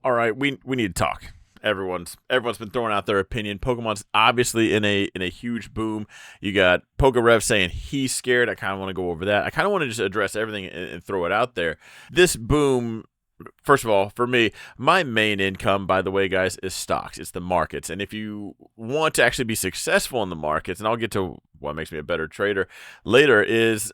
All right, we need to talk. Everyone's been throwing out their opinion. Pokemon's obviously in a huge boom. You got Pokerev saying he's scared. I kind of want to go over that. I kind of want to just address everything and throw it out there. This boom, first of all, for me, my main income, by the way, guys, is stocks. It's the markets. And if you want to actually be successful in the markets, and I'll get to what makes me a better trader later, is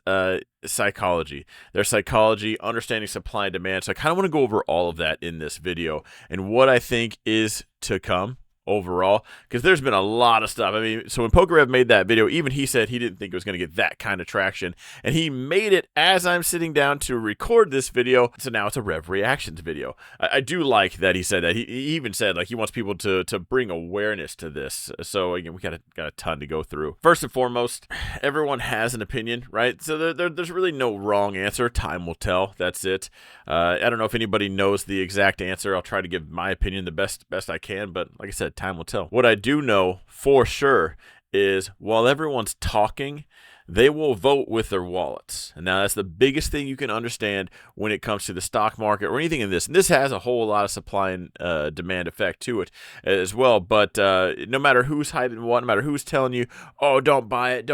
psychology. There's psychology, understanding supply and demand. So I kind of want to go over all of that in this video and what I think is to come overall, because there's been a lot of stuff. I mean, so when Pokerev made that video, even he said he didn't think it was going to get that kind of traction, and he made it as I'm sitting down to record this video, so now it's a Rev Reactions video. I do like that he said that. He even said, like, he wants people to bring awareness to this. So, again, we got a ton to go through. First and foremost, everyone has an opinion, right? So there's really no wrong answer. Time will tell. That's it. I don't know if anybody knows the exact answer. I'll try to give my opinion the best I can, but like I said, time will tell. What I do know for sure is while everyone's talking, they will vote with their wallets. And now that's the biggest thing you can understand when it comes to the stock market or anything in this. And this has a whole lot of supply and demand effect to it as well. But no matter who's hyping what, no matter who's telling you, oh, don't buy it,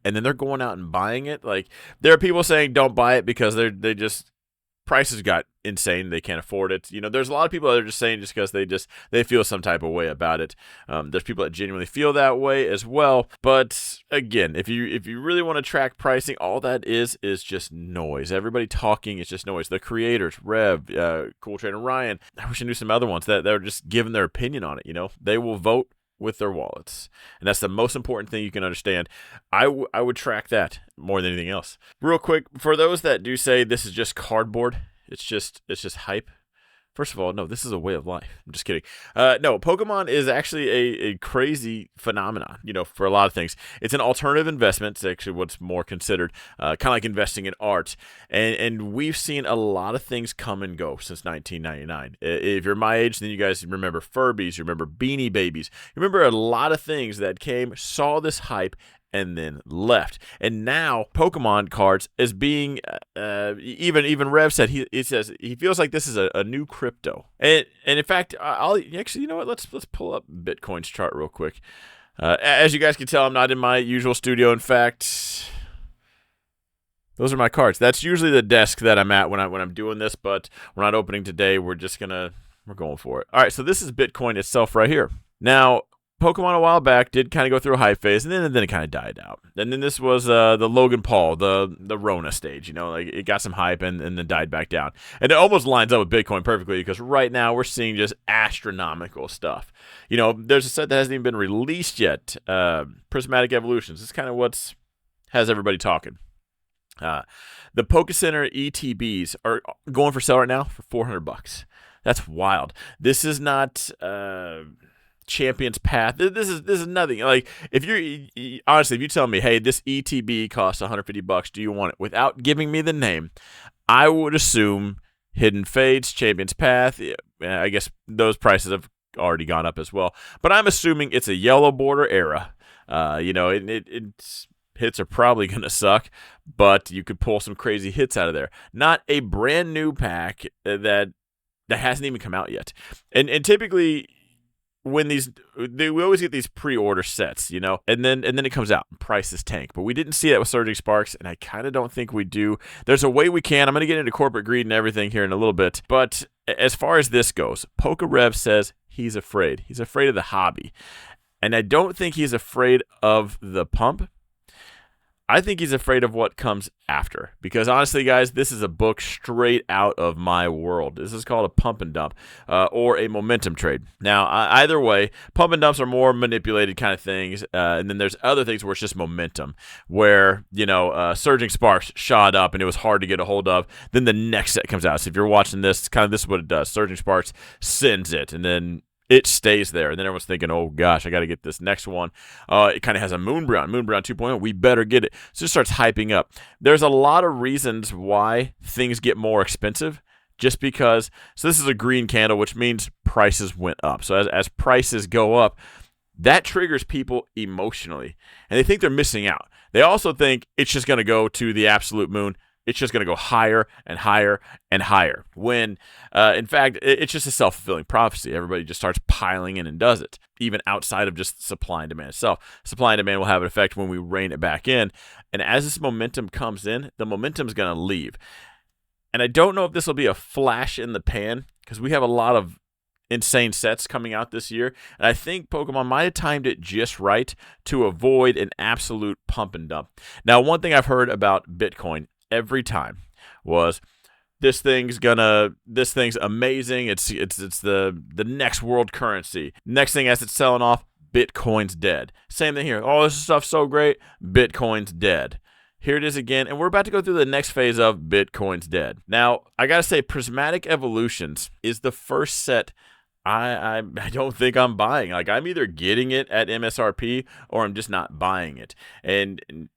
and then they're going out and buying it. Like, there are people saying don't buy it because they just prices got insane. They can't afford it. You know, there's a lot of people that are just saying just because they feel some type of way about it. There's people that genuinely feel that way as well. But again, if you really want to track pricing, all that is just noise. Everybody talking is just noise. The creators, Rev, Cool Trader Ryan. I wish I knew some other ones that are just giving their opinion on it. You know, they will vote with their wallets, and that's the most important thing you can understand. I would track that more than anything else. Real quick, for those that do say this is just cardboard, it's just hype. First of all, no, this is a way of life. I'm just kidding. No, Pokemon is actually a crazy phenomenon, you know, for a lot of things. It's an alternative investment. It's actually what's more considered, kind of like investing in art. And we've seen a lot of things come and go since 1999. If you're my age, then you guys remember Furbies, you remember Beanie Babies. You remember a lot of things that came, saw this hype, and then left. And now Pokemon cards is being even Rev said he says he feels like this is a new crypto. And in fact, I'll actually, you know what, let's pull up Bitcoin's chart real quick. As you guys can tell, I'm not in my usual studio. In fact, those are my cards. That's usually the desk that I'm at when I'm doing this, but we're not opening today. We're going for it. All right, so this is Bitcoin itself right here. Now, Pokemon a while back did kind of go through a hype phase, and then it kind of died out. And then this was the Logan Paul, the Rona stage. You know, like, it got some hype and then died back down. And it almost lines up with Bitcoin perfectly, because right now we're seeing just astronomical stuff. You know, there's a set that hasn't even been released yet, Prismatic Evolutions. This is kind of what's has everybody talking. The Poke Center ETBs are going for sale right now for $400. That's wild. This is not Champion's Path. This is nothing. Like, if you tell me, hey, this ETB costs $150, do you want it? Without giving me the name, I would assume Hidden Fates, Champion's Path. I guess those prices have already gone up as well. But I'm assuming it's a yellow border era. You know, it's hits are probably going to suck, but you could pull some crazy hits out of there. Not a brand new pack that hasn't even come out yet. And typically, when we always get these pre-order sets, you know, and then it comes out and prices tank. But we didn't see that with Surging Sparks, and I kind of don't think we do. There's a way we can. I'm going to get into corporate greed and everything here in a little bit. But as far as this goes, Pokerev says he's afraid. He's afraid of the hobby. And I don't think he's afraid of the pump. I think he's afraid of what comes after. Because honestly, guys, this is a book straight out of my world. This is called a pump and dump or a momentum trade. Now, either way, pump and dumps are more manipulated kind of things. And then there's other things where it's just momentum. Where, you know, Surging Sparks shot up and it was hard to get a hold of. Then the next set comes out. So if you're watching this, this is what it does. Surging Sparks sends it. And then it stays there. And then everyone's thinking, oh, gosh, I got to get this next one. It kind of has a Moonbrown 2.0. We better get it. So it starts hyping up. There's a lot of reasons why things get more expensive just because. So this is a green candle, which means prices went up. So as prices go up, that triggers people emotionally. And they think they're missing out. They also think it's just going to go to the absolute moon. it's just going to go higher and higher and higher. When, in fact, it's just a self-fulfilling prophecy. Everybody just starts piling in and does it, even outside of just supply and demand itself. Supply and demand will have an effect when we rein it back in. And as this momentum comes in, the momentum's going to leave. And I don't know if this will be a flash in the pan, because we have a lot of insane sets coming out this year. And I think Pokemon might have timed it just right to avoid an absolute pump and dump. Now, one thing I've heard about Bitcoin every time was this thing's amazing. It's the next world currency. Next thing as it's selling off, Bitcoin's dead. Same thing here. Oh, this stuff's so great. Bitcoin's dead. Here it is again, and we're about to go through the next phase of Bitcoin's dead. Now, I gotta say, Prismatic Evolutions is the first set I don't think I'm buying. Like, I'm either getting it at MSRP or I'm just not buying it. And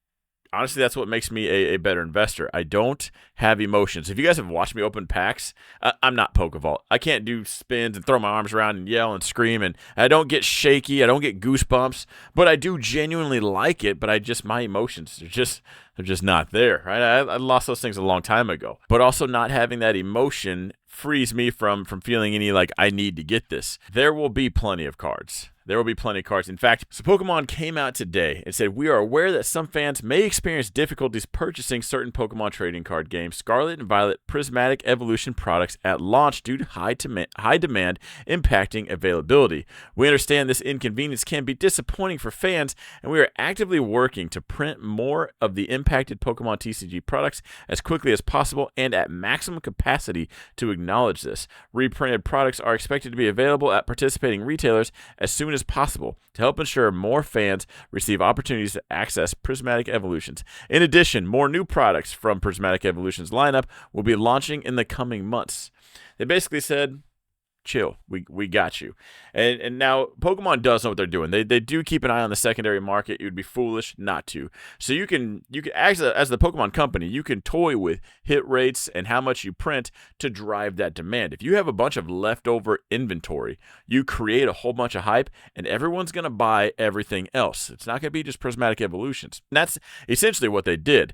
honestly, that's what makes me a better investor. I don't have emotions. If you guys have watched me open packs, I'm not Pokeball. I can't do spins and throw my arms around and yell and scream, and I don't get shaky. I don't get goosebumps, but I do genuinely like it, but my emotions are just not there, right? I lost those things a long time ago. But also not having that emotion frees me from feeling any like I need to get this. There will be plenty of cards. There will be plenty of cards. In fact, so Pokemon came out today and said, we are aware that some fans may experience difficulties purchasing certain Pokemon trading card games, Scarlet and Violet Prismatic Evolution products at launch due to high demand impacting availability. We understand this inconvenience can be disappointing for fans, and we are actively working to print more of the impacted Pokemon TCG products as quickly as possible and at maximum capacity to acknowledge this. Reprinted products are expected to be available at participating retailers as soon as possible to help ensure more fans receive opportunities to access Prismatic Evolutions. In addition, more new products from Prismatic Evolutions lineup will be launching in the coming months. They basically said, chill, we got you. And now Pokemon does know what they're doing. They do keep an eye on the secondary market. It would be foolish not to. So you can as the Pokemon company, you can toy with hit rates and how much you print to drive that demand. If you have a bunch of leftover inventory, you create a whole bunch of hype, and everyone's going to buy everything else. It's not going to be just Prismatic Evolutions. And that's essentially what they did.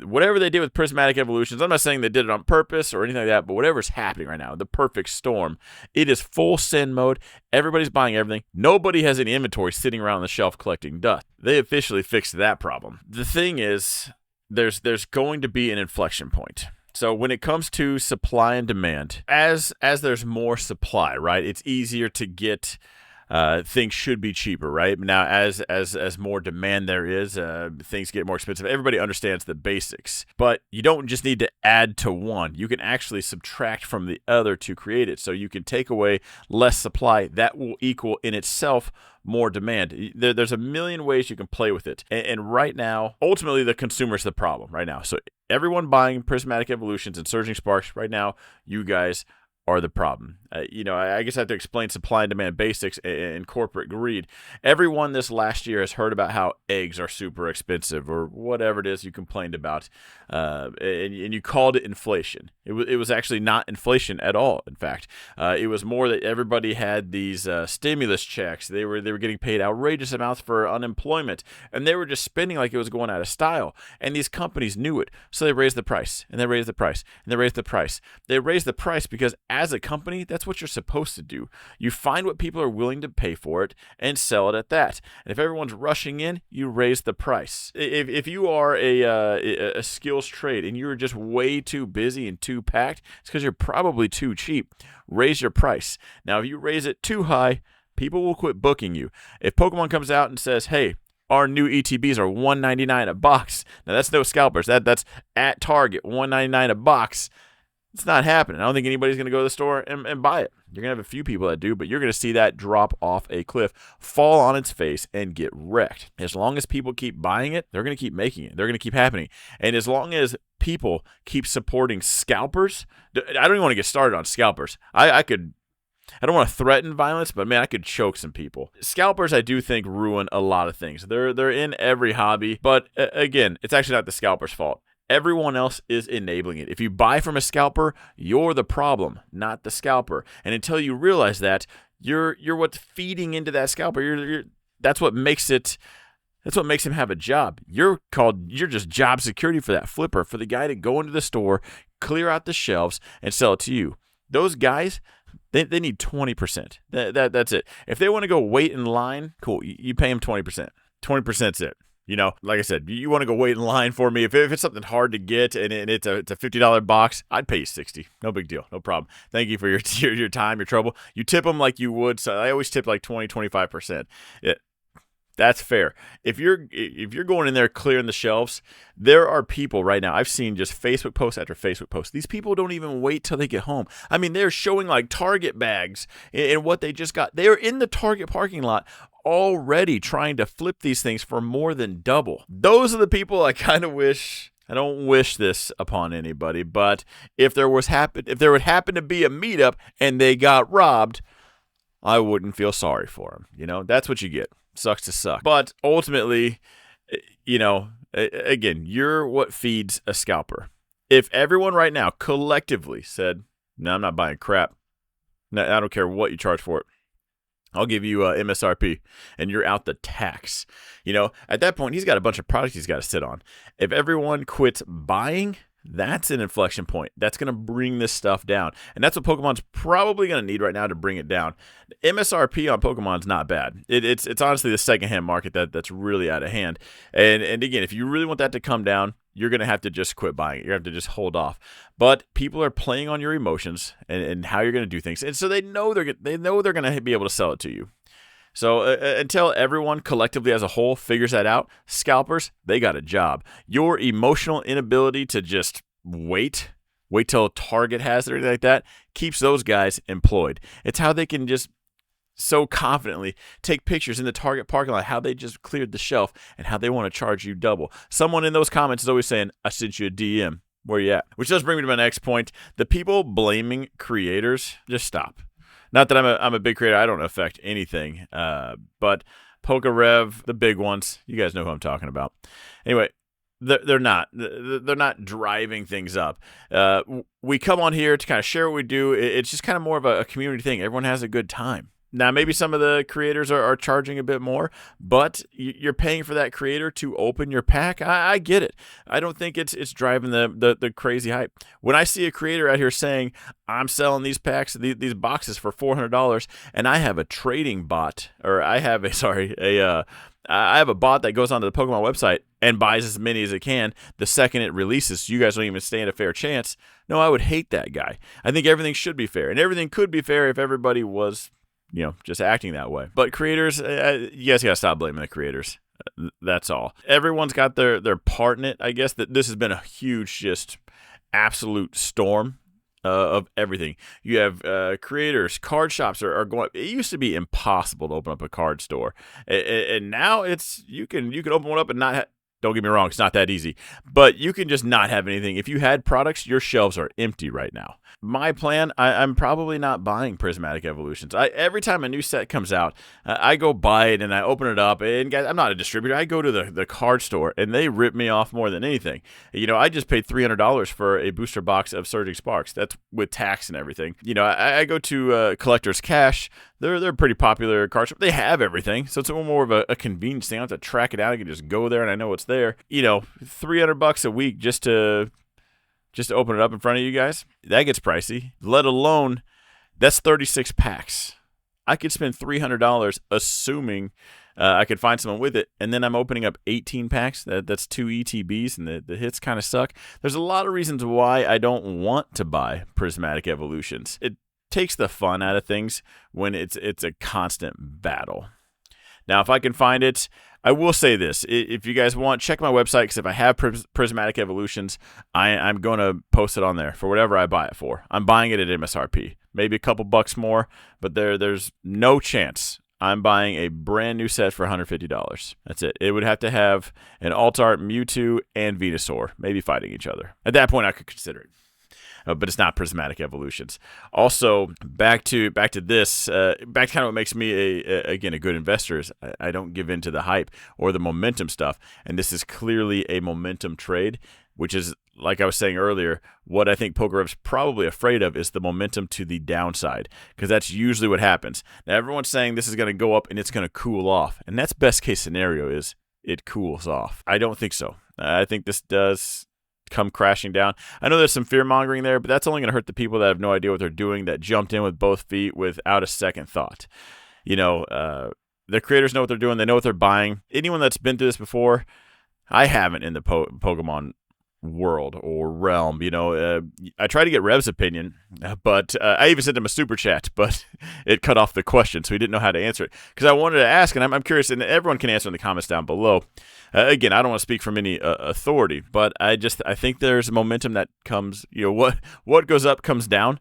Whatever they did with Prismatic Evolutions, I'm not saying they did it on purpose or anything like that, but whatever's happening right now, the perfect storm, it is full send mode. Everybody's buying everything. Nobody has any inventory sitting around on the shelf collecting dust. They officially fixed that problem. The thing is, there's going to be an inflection point. So when it comes to supply and demand, as there's more supply, right, it's easier to get things should be cheaper, right? Now, as more demand there is, things get more expensive. Everybody understands the basics, but you don't just need to add to one. You can actually subtract from the other to create it. So you can take away less supply. That will equal in itself more demand. There's a million ways you can play with it. And right now, ultimately, the consumer's the problem right now. So everyone buying Prismatic Evolutions and Surging Sparks right now, you guys are the problem. I guess I have to explain supply and demand basics and corporate greed. Everyone this last year has heard about how eggs are super expensive or whatever it is you complained about, and you called it inflation. It was actually not inflation at all. In fact, it was more that everybody had these stimulus checks. They were getting paid outrageous amounts for unemployment, and they were just spending like it was going out of style. And these companies knew it, so they raised the price, and they raised the price, and they raised the price. They raised the price because as a company, that's what you're supposed to do. You find what people are willing to pay for it and sell it at that. And if everyone's rushing in, you raise the price. If you are a skills trade and you're just way too busy and too packed, it's because you're probably too cheap. Raise your price. Now, if you raise it too high, people will quit booking you. If Pokemon comes out and says, hey, our new ETBs are $199 a box. Now, that's no scalpers. That's at Target, $199 a box. It's not happening. I don't think anybody's going to go to the store and buy it. You're going to have a few people that do, but you're going to see that drop off a cliff, fall on its face, and get wrecked. As long as people keep buying it, they're going to keep making it. They're going to keep happening. And as long as people keep supporting scalpers, I don't even want to get started on scalpers. I don't want to threaten violence, but man, I could choke some people. Scalpers, I do think, ruin a lot of things. They're in every hobby, but again, it's actually not the scalper's fault. Everyone else is enabling it. If you buy from a scalper, you're the problem, not the scalper. And until you realize that, you're what's feeding into that scalper. That's what makes it That's what makes him have a job. You're just job security for that flipper, for the guy to go into the store, clear out the shelves, and sell it to you. Those guys, they need 20%. That's it. If they want to go wait in line, cool. You pay them 20%. 20%'s it. Like I said, you want to go wait in line for me. If it's something hard to get and it's a $50 box, I'd pay you $60. No big deal. No problem. Thank you for your time, your trouble. You tip them like you would. So I always tip like 20, 25%. That's fair. If you're going in there clearing the shelves, there are people right now. I've seen just Facebook post after Facebook post. These people don't even wait till they get home. I mean, they're showing like Target bags and what they just got. They're in the Target parking lot already trying to flip these things for more than double. Those are the people I kind of wish. I don't wish this upon anybody, but if there would happen to be a meetup and they got robbed, I wouldn't feel sorry for them. That's what you get. Sucks to suck. But ultimately, again, you're what feeds a scalper. If everyone right now collectively said, no, I'm not buying crap. No, I don't care what you charge for it. I'll give you MSRP, and you're out the tax. At that point, he's got a bunch of products he's got to sit on. If everyone quits buying, that's an inflection point. That's going to bring this stuff down. And that's what Pokemon's probably going to need right now to bring it down. MSRP on Pokemon's not bad. It's honestly the secondhand market that's really out of hand. And again, if you really want that to come down, you're going to have to just quit buying it. You're going to have to just hold off. But people are playing on your emotions and how you're going to do things. And so they know they're going to be able to sell it to you. So until everyone collectively as a whole figures that out, scalpers, they got a job. Your emotional inability to just wait till Target has it or anything like that, keeps those guys employed. It's how they can just so confidently take pictures in the Target parking lot, how they just cleared the shelf and how they want to charge you double. Someone in those comments is always saying, I sent you a DM. Where you at? Which does bring me to my next point. The people blaming creators, just stop. Not that I'm a big creator. I don't affect anything. But PokeRev, the big ones, you guys know who I'm talking about. Anyway, they're not driving things up. We come on here to kind of share what we do. It's just kind of more of a community thing. Everyone has a good time. Now, maybe some of the creators are charging a bit more, but you're paying for that creator to open your pack. I get it. I don't think it's driving the crazy hype. When I see a creator out here saying, I'm selling these packs, these boxes for $400, and I have a trading bot, or I have a bot that goes onto the Pokemon website and buys as many as it can the second it releases, so you guys don't even stand a fair chance. No, I would hate that guy. I think everything should be fair, and everything could be fair if everybody was just acting that way. But creators, you guys got to stop blaming the creators. That's all. Everyone's got their part in it. I guess that this has been a huge, just absolute storm of everything. You have creators, card shops are going. It used to be impossible to open up a card store, and now you can open one up and not. Don't get me wrong, it's not that easy, but you can just not have anything. If you had products, your shelves are empty right now. My plan, I'm probably not buying Prismatic Evolutions. Every time a new set comes out, I go buy it and I open it up. And guys, I'm not a distributor. I go to the card store and they rip me off more than anything. I just paid $300 for a booster box of Surging Sparks. That's with tax and everything. I go to Collector's Cash. They're a pretty popular card shop. They have everything, so it's more of a convenience thing. I don't have to track it out. I can just go there and I know it's there. $300 a week just to open it up in front of you guys. That gets pricey. Let alone that's 36 packs. I could spend $300 assuming I could find someone with it, and then I'm opening up 18 packs. That's 2 ETBs, and the hits kind of suck. There's a lot of reasons why I don't want to buy Prismatic Evolutions. It takes the fun out of things when it's a constant battle. Now, if I can find it, I will say this. If you guys want, check my website, because if I have Prismatic Evolutions, I'm going to post it on there for whatever I buy it for. I'm buying it at MSRP. Maybe a couple bucks more, but there's no chance I'm buying a brand new set for $150. That's it. It would have to have an Alt-Art Mewtwo and Venusaur, maybe fighting each other. At that point, I could consider it. But it's not Prismatic Evolutions. Also, back to this, back to kind of what makes me a good investor is I don't give in to the hype or the momentum stuff. And this is clearly a momentum trade, which is, like I was saying earlier, what I think PokeRev's probably afraid of is the momentum to the downside, because that's usually what happens. Now, everyone's saying this is going to go up and it's going to cool off. And that's best case scenario is it cools off. I don't think so. I think this does come crashing down. I know there's some fear mongering there, but that's only going to hurt the people that have no idea what they're doing, that jumped in with both feet without a second thought. The creators know what they're doing. They know what they're buying. Anyone that's been through this before, I haven't in the Pokemon world or realm. I tried to get Rev's opinion, but I even sent him a super chat, but it cut off the question, so he didn't know how to answer it. Because I wanted to ask, and I'm curious, and everyone can answer in the comments down below. Again, I don't want to speak from any authority, but I think there's momentum that comes. What goes up comes down,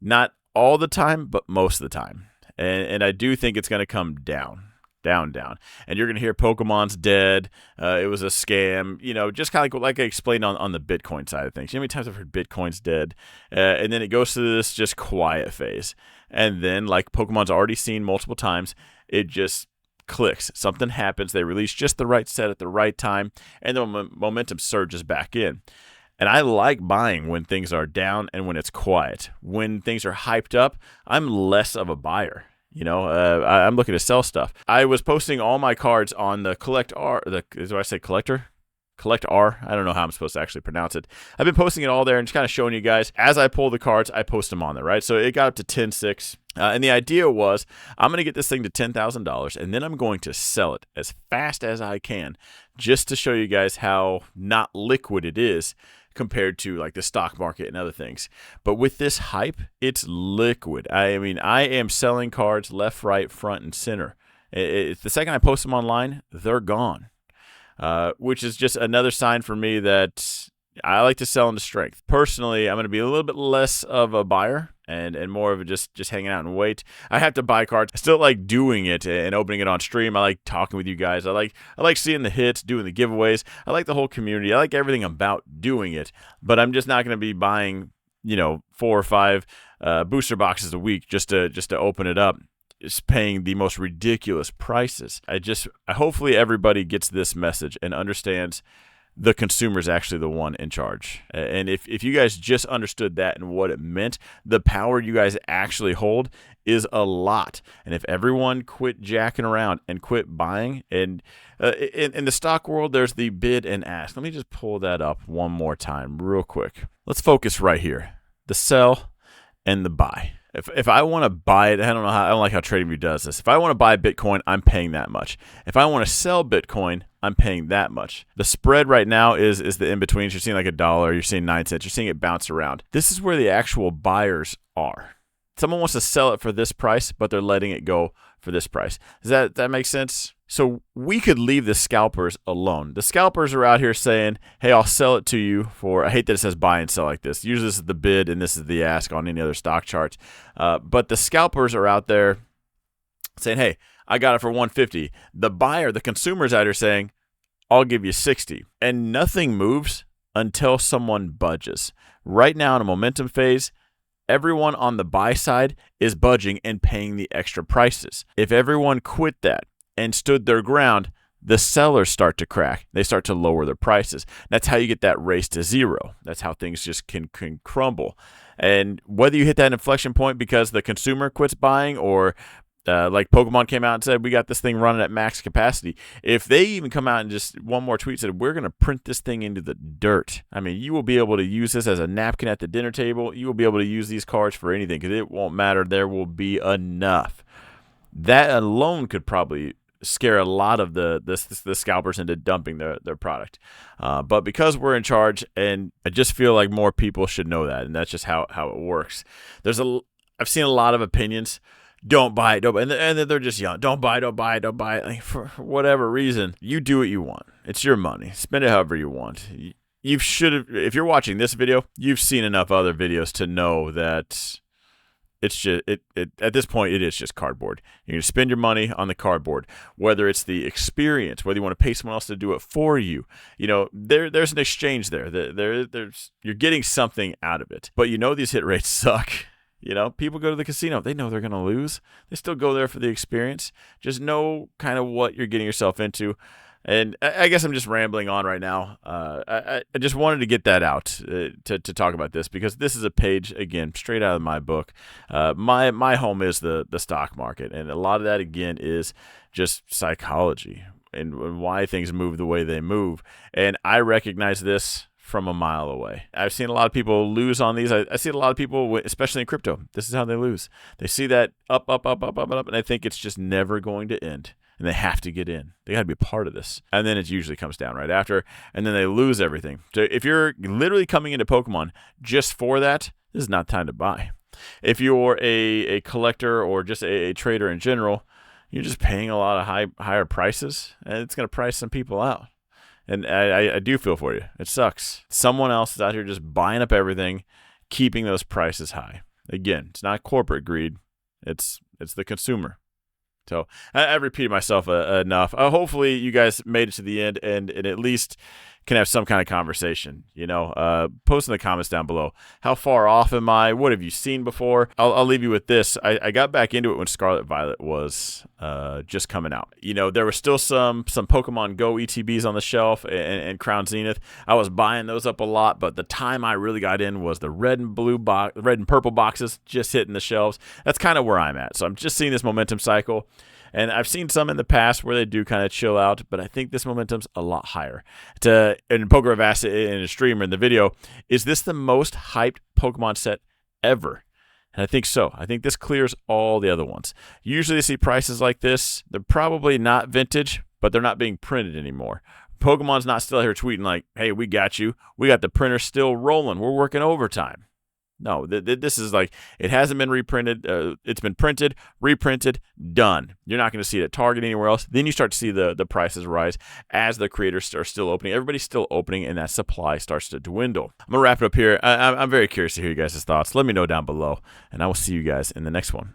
not all the time, but most of the time. And I do think it's going to come down. And you're going to hear Pokemon's dead. It was a scam. Just kind of like I explained on the Bitcoin side of things. You know how many times I've heard Bitcoin's dead? And then it goes through this just quiet phase. And then, like Pokemon's already seen multiple times, it just clicks. Something happens. They release just the right set at the right time, and the momentum surges back in. And I like buying when things are down and when it's quiet. When things are hyped up, I'm less of a buyer. I'm looking to sell stuff. I was posting all my cards on the Collect R. Do I say Collector? Collect R. I don't know how I'm supposed to actually pronounce it. I've been posting it all there and just kind of showing you guys. As I pull the cards, I post them on there, right? So it got up to 10.6. And the idea was I'm going to get this thing to $10,000, and then I'm going to sell it as fast as I can just to show you guys how not liquid it is compared to like the stock market and other things. But with this hype, it's liquid. I mean, I am selling cards left, right, front, and center. The second I post them online, they're gone, which is just another sign for me that I like to sell into strength. Personally, I'm going to be a little bit less of a buyer and more of a just hanging out and wait. I have to buy cards. I still like doing it and opening it on stream. I like talking with you guys. I like seeing the hits, doing the giveaways. I like the whole community. I like everything about doing it. But I'm just not going to be buying, 4 or 5 booster boxes a week just to open it up. Is paying the most ridiculous prices. Hopefully everybody gets this message and understands the consumer is actually the one in charge. And if you guys just understood that and what it meant, the power you guys actually hold is a lot. And if everyone quit jacking around and quit buying, and in the stock world, there's the bid and ask. Let me just pull that up one more time real quick. Let's focus right here. The sell and the buy. If I want to buy it, I don't like how TradingView does this. If I want to buy Bitcoin, I'm paying that much. If I want to sell Bitcoin, I'm paying that much. The spread right now is the in-betweens. You're seeing like $1, you're seeing 9 cents, you're seeing it bounce around. This is where the actual buyers are. Someone wants to sell it for this price, but they're letting it go for this price. Does that make sense? So we could leave the scalpers alone. The scalpers are out here saying, hey, I'll sell it to you for, I hate that it says buy and sell like this. Usually this is the bid and this is the ask on any other stock charts. But the scalpers are out there saying, hey, I got it for 150. The buyer, the consumer's out here saying, I'll give you 60. And nothing moves until someone budges. Right now in a momentum phase, everyone on the buy side is budging and paying the extra prices. If everyone quit that and stood their ground, the sellers start to crack. They start to lower their prices. That's how you get that race to zero. That's how things just can crumble. And whether you hit that inflection point because the consumer quits buying or like Pokemon came out and said, we got this thing running at max capacity. If they even come out and just one more tweet said, we're going to print this thing into the dirt. I mean, you will be able to use this as a napkin at the dinner table. You will be able to use these cards for anything because it won't matter. There will be enough. That alone could probably scare a lot of the scalpers into dumping their product. But because we're in charge, and I just feel like more people should know that, and that's just how it works. I've seen a lot of opinions. Don't buy it, and they're just yelling, don't buy it. Like, for whatever reason, you do what you want. It's your money. Spend it however you want. If you're watching this video, you've seen enough other videos to know that it's just at this point it is just cardboard. You're gonna spend your money on the cardboard, whether it's the experience, whether you want to pay someone else to do it for you. There's an exchange there. You're getting something out of it. But these hit rates suck. People go to the casino. They know they're going to lose. They still go there for the experience. Just know kind of what you're getting yourself into. And I guess I'm just rambling on right now. I just wanted to get that out to talk about this because this is a page, again, straight out of my book. My home is the stock market. And a lot of that, again, is just psychology. and why things move the way they move. And I recognize this from a mile away. I've seen a lot of people lose on these. I see a lot of people, especially in crypto, this is how they lose. They see that up, and they think it's just never going to end. And they have to get in. They got to be a part of this. And then it usually comes down right after. And then they lose everything. So if you're literally coming into Pokemon just for that, this is not time to buy. If you're a collector or just a trader in general, you're just paying a lot of higher prices. And it's going to price some people out. And I do feel for you. It sucks. Someone else is out here just buying up everything, keeping those prices high. Again, it's not corporate greed. It's the consumer. So I've repeated myself enough. Hopefully you guys made it to the end and at least can have some kind of conversation. Post in the comments down below. How far off am I? What have you seen before? I'll leave you with this. I got back into it when Scarlet Violet was just coming out. There were still some Pokemon Go ETBs on the shelf and Crown Zenith. I was buying those up a lot, but the time I really got in was the red and purple boxes just hitting the shelves. That's kind of where I'm at. So I'm just seeing this momentum cycle. And I've seen some in the past where they do kind of chill out, but I think this momentum's a lot higher. And PokeRev asked in a streamer in the video, is this the most hyped Pokemon set ever? And I think so. I think this clears all the other ones. Usually you see prices like this. They're probably not vintage, but they're not being printed anymore. Pokemon's not still here tweeting like, hey, we got you. We got the printer still rolling. We're working overtime. No, this is like, it hasn't been reprinted. It's been printed, reprinted, done. You're not going to see it at Target anywhere else. Then you start to see the prices rise as the creators are still opening. Everybody's still opening, and that supply starts to dwindle. I'm going to wrap it up here. I'm very curious to hear you guys' thoughts. Let me know down below, and I will see you guys in the next one.